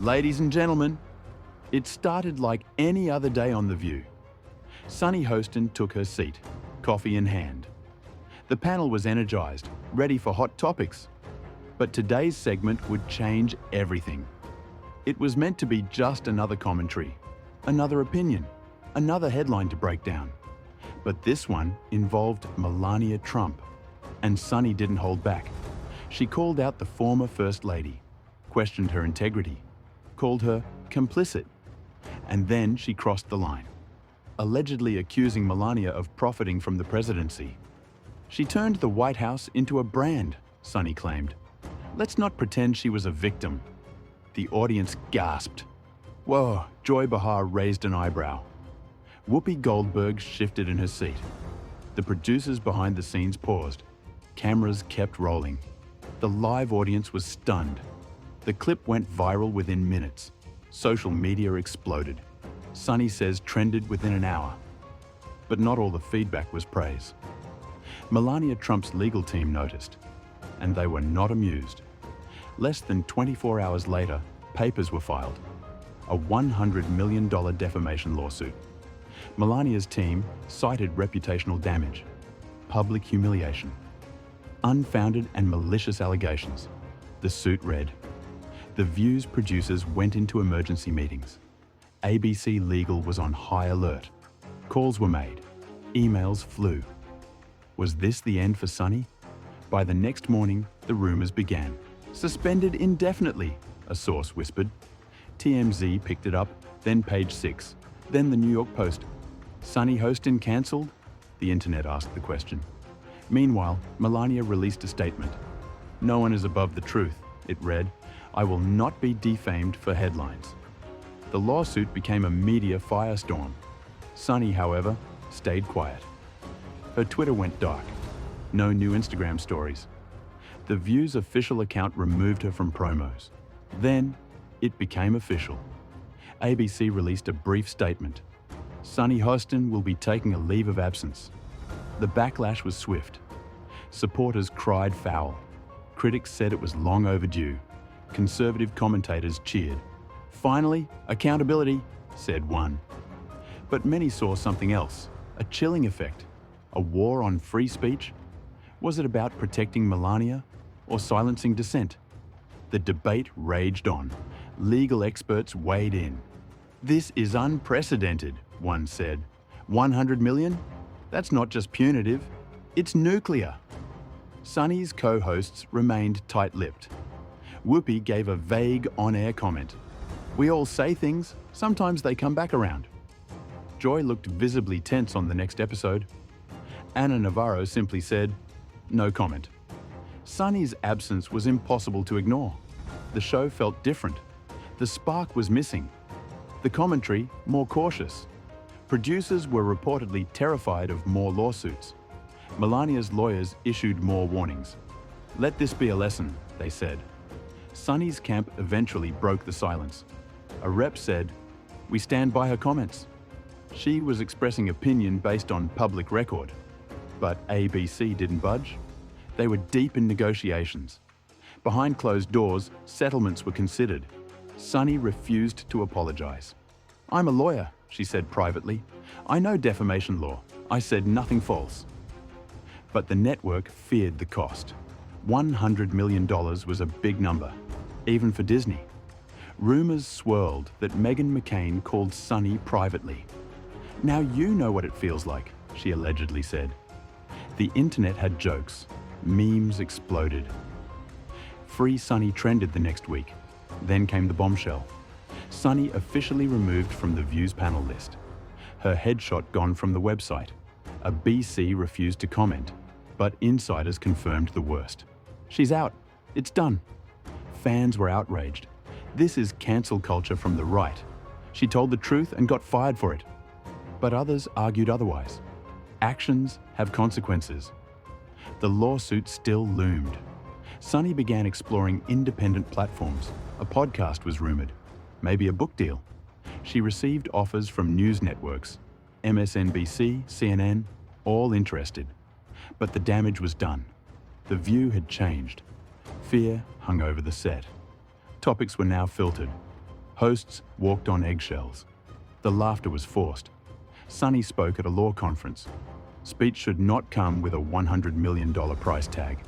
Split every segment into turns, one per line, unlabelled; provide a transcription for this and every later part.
Ladies and gentlemen, it started like any other day on The View. Sunny Hostin took her seat, coffee in hand. The panel was energized, ready for hot topics. But today's segment would change everything. It was meant to be just another commentary, another opinion, another headline to break down. But this one involved Melania Trump. And Sunny didn't hold back. She called out the former First Lady, questioned her integrity, called her complicit. And then she crossed the line, allegedly accusing Melania of profiting from the presidency. She turned the White House into a brand, Sunny claimed. Let's not pretend she was a victim. The audience gasped. Whoa, Joy Behar raised an eyebrow. Whoopi Goldberg shifted in her seat. The producers behind the scenes paused. Cameras kept rolling. The live audience was stunned. The clip went viral within minutes. Social media exploded. Sunny says trended within an hour. But not all the feedback was praise. Melania Trump's legal team noticed, and they were not amused. Less than 24 hours later, papers were filed. A $100 million defamation lawsuit. Melania's team cited reputational damage, public humiliation, unfounded and malicious allegations. The suit read, The View's producers went into emergency meetings. ABC Legal was on high alert. Calls were made. Emails flew. Was this the end for Sunny? By the next morning, the rumors began. Suspended indefinitely, a source whispered. TMZ picked it up, then Page 6, then the New York Post. Sunny Hostin cancelled? The internet asked the question. Meanwhile, Melania released a statement. No one is above the truth, it read. I will not be defamed for headlines. The lawsuit became a media firestorm. Sunny, however, stayed quiet. Her Twitter went dark. No new Instagram stories. The View's official account removed her from promos. Then, it became official. ABC released a brief statement. Sunny Hostin will be taking a leave of absence. The backlash was swift. Supporters cried foul. Critics said it was long overdue. Conservative commentators cheered. Finally, accountability, said one. But many saw something else, a chilling effect. A war on free speech? Was it about protecting Melania or silencing dissent? The debate raged on. Legal experts weighed in. This is unprecedented, one said. 100 million? That's not just punitive, it's nuclear. Sunny's co-hosts remained tight-lipped. Whoopi gave a vague on-air comment. We all say things, sometimes they come back around. Joy looked visibly tense on the next episode. Ana Navarro simply said, no comment. Sunny's absence was impossible to ignore. The show felt different. The spark was missing. The commentary more cautious. Producers were reportedly terrified of more lawsuits. Melania's lawyers issued more warnings. Let this be a lesson, they said. Sunny's camp eventually broke the silence. A rep said, we stand by her comments. She was expressing opinion based on public record. But ABC didn't budge. They were deep in negotiations. Behind closed doors, settlements were considered. Sunny refused to apologize. I'm a lawyer, she said privately. I know defamation law. I said nothing false. But the network feared the cost. $100 million was a big number, even for Disney. Rumors swirled that Meghan McCain called Sunny privately. Now you know what it feels like, she allegedly said. The internet had jokes. Memes exploded. Free Sunny trended the next week. Then came the bombshell. Sunny officially removed from The View's panel list. Her headshot gone from the website. A BC refused to comment, but insiders confirmed the worst. She's out. It's done. Fans were outraged. This is cancel culture from the right. She told the truth and got fired for it. But others argued otherwise. Actions have consequences. The lawsuit still loomed. Sunny began exploring independent platforms. A podcast was rumored. Maybe a book deal. She received offers from news networks, MSNBC, CNN, all interested. But the damage was done. The View had changed. Fear hung over the set. Topics were now filtered. Hosts walked on eggshells. The laughter was forced. Sunny spoke at a law conference. Speech should not come with a $100 million price tag.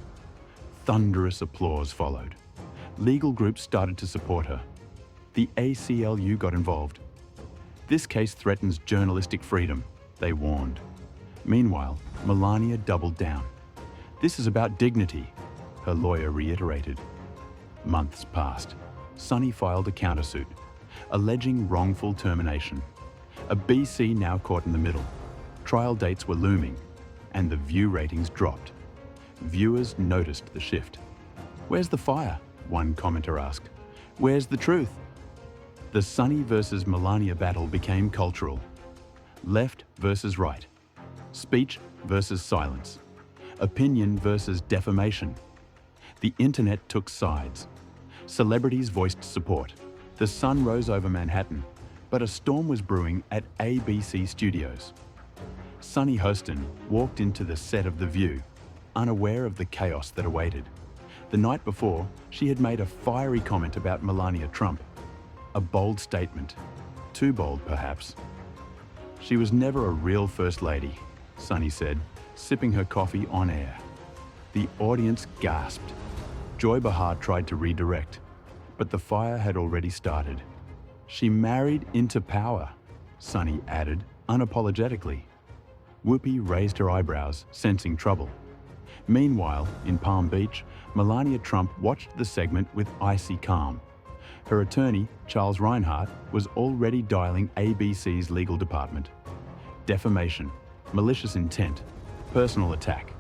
Thunderous applause followed. Legal groups started to support her. The ACLU got involved. This case threatens journalistic freedom, they warned. Meanwhile, Melania doubled down. This is about dignity, her lawyer reiterated. Months passed. Sunny filed a countersuit, alleging wrongful termination. A BC now caught in the middle. Trial dates were looming, and the view ratings dropped. Viewers noticed the shift. "Where's the fire?" one commenter asked. "Where's the truth?" The Sunny versus Melania battle became cultural. Left versus right. Speech versus silence. Opinion versus defamation. The internet took sides. Celebrities voiced support. The sun rose over Manhattan, but a storm was brewing at ABC Studios. Sunny Hostin walked into the set of The View, unaware of the chaos that awaited. The night before, she had made a fiery comment about Melania Trump. A bold statement. Too bold, perhaps. "She was never a real First Lady," Sunny said, sipping her coffee on air. The audience gasped. Joy Behar tried to redirect, but the fire had already started. "She married into power," Sunny added, unapologetically. Whoopi raised her eyebrows, sensing trouble. Meanwhile, in Palm Beach, Melania Trump watched the segment with icy calm. Her attorney, Charles Reinhart, was already dialing ABC's legal department. Defamation, malicious intent, personal attack.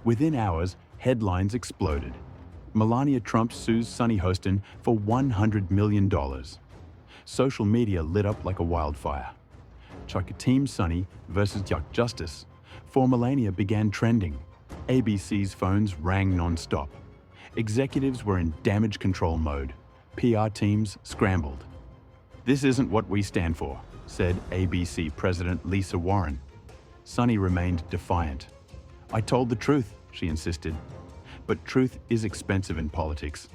Within hours, headlines exploded. Melania Trump sues Sunny Hostin for $100 million. Social media lit up like a wildfire. Team Sunny versus Yuck Justice. For Melania began trending. ABC's phones rang non-stop. Executives were in damage control mode. PR teams scrambled. "This isn't what we stand for," said ABC President Lisa Warren. Sunny remained defiant. "I told the truth," she insisted. But truth is expensive in politics.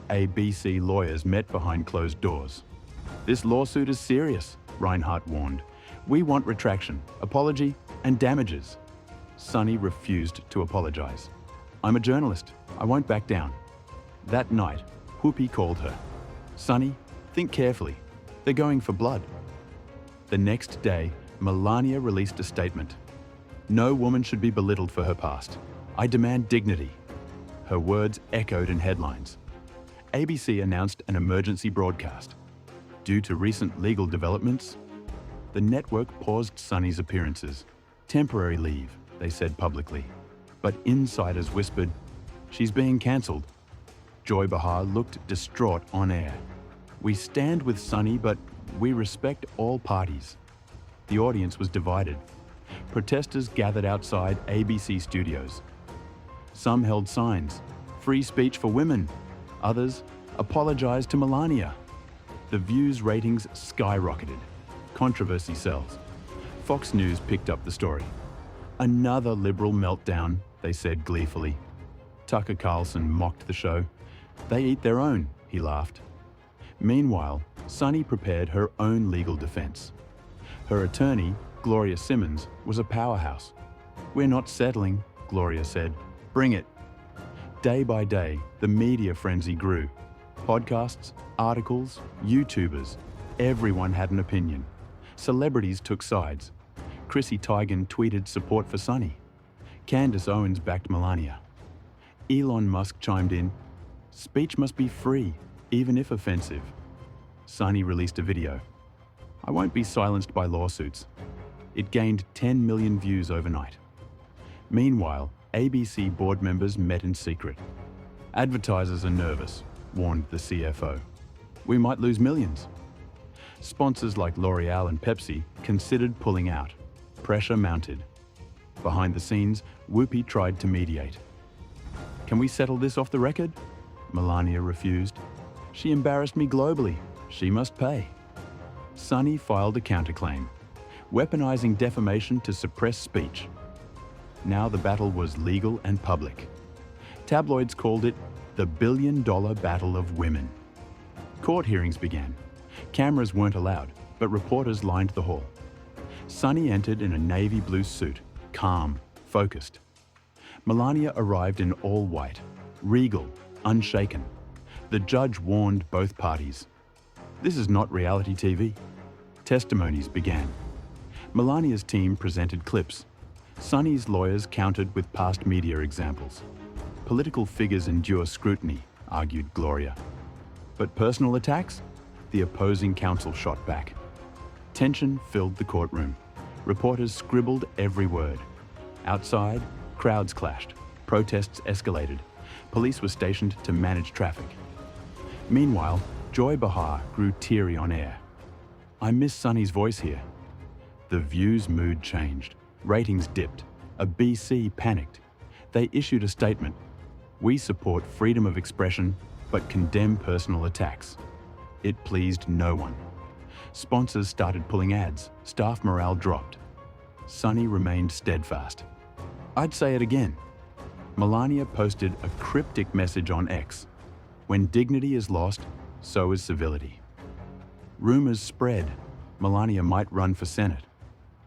ABC lawyers met behind closed doors. "This lawsuit is serious," Reinhart warned. "We want retraction, apology, and damages." Sunny refused to apologize. "I'm a journalist. I won't back down." That night, Whoopi called her. "Sunny, think carefully. They're going for blood." The next day, Melania released a statement. "No woman should be belittled for her past. I demand dignity." Her words echoed in headlines. ABC announced an emergency broadcast. Due to recent legal developments, the network paused Sunny's appearances. "Temporary leave," they said publicly. But insiders whispered, "She's being cancelled." Joy Behar looked distraught on air. "We stand with Sunny, but we respect all parties." The audience was divided. Protesters gathered outside ABC studios. Some held signs, "Free speech for women." Others, "Apologize to Melania." The View's ratings skyrocketed. Controversy sells. Fox News picked up the story. "Another liberal meltdown," they said gleefully. Tucker Carlson mocked the show. "They eat their own," he laughed. Meanwhile, Sunny prepared her own legal defense. Her attorney, Gloria Simmons, was a powerhouse. "We're not settling," Gloria said. "Bring it." Day by day, the media frenzy grew. Podcasts, articles, YouTubers, everyone had an opinion. Celebrities took sides. Chrissy Teigen tweeted support for Sunny. Candace Owens backed Melania. Elon Musk chimed in, "Speech must be free, even if offensive." Sunny released a video. "I won't be silenced by lawsuits." It gained 10 million views overnight. Meanwhile, ABC board members met in secret. "Advertisers are nervous," warned the CFO. "We might lose millions." Sponsors like L'Oreal and Pepsi considered pulling out. Pressure mounted. Behind the scenes, Whoopi tried to mediate. "Can we settle this off the record?" Melania refused. "She embarrassed me globally. She must pay." Sunny filed a counterclaim, weaponizing defamation to suppress speech. Now the battle was legal and public. Tabloids called it the billion-dollar battle of women. Court hearings began. Cameras weren't allowed, but reporters lined the hall. Sunny entered in a navy blue suit, calm, focused. Melania arrived in all white, regal, unshaken. The judge warned both parties. This is not reality TV. Testimonies began. Melania's team presented clips. Sunny's lawyers countered with past media examples. Political figures endure scrutiny, argued Gloria. But personal attacks? The opposing counsel shot back. Tension filled the courtroom. Reporters scribbled every word. Outside, crowds clashed. Protests escalated. Police were stationed to manage traffic. Meanwhile, Joy Behar grew teary on air. I miss Sunny's voice here. The View's mood changed. Ratings dipped. A BC panicked. They issued a statement. We support freedom of expression, but condemn personal attacks. It pleased no one. Sponsors started pulling ads. Staff morale dropped. Sunny remained steadfast. I'd say it again. Melania posted a cryptic message on X. When dignity is lost, so is civility. Rumors spread. Melania might run for Senate.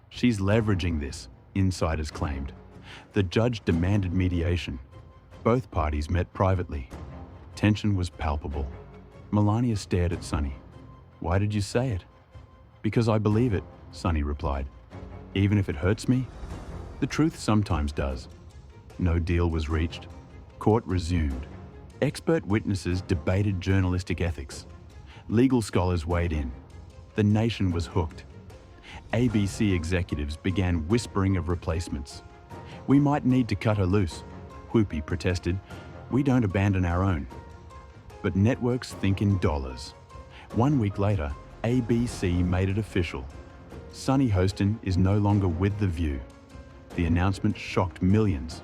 She's leveraging this, insiders claimed. The judge demanded mediation. Both parties met privately. Tension was palpable. Melania stared at Sunny. Why did you say it? Because I believe it, Sunny replied. Even if it hurts me? The truth sometimes does. No deal was reached. Court resumed. Expert witnesses debated journalistic ethics. Legal scholars weighed in. The nation was hooked. ABC executives began whispering of replacements. We might need to cut her loose, Whoopi protested. We don't abandon our own. But networks think in dollars. 1 week later, ABC made it official. Sunny Hostin is no longer with The View. The announcement shocked millions.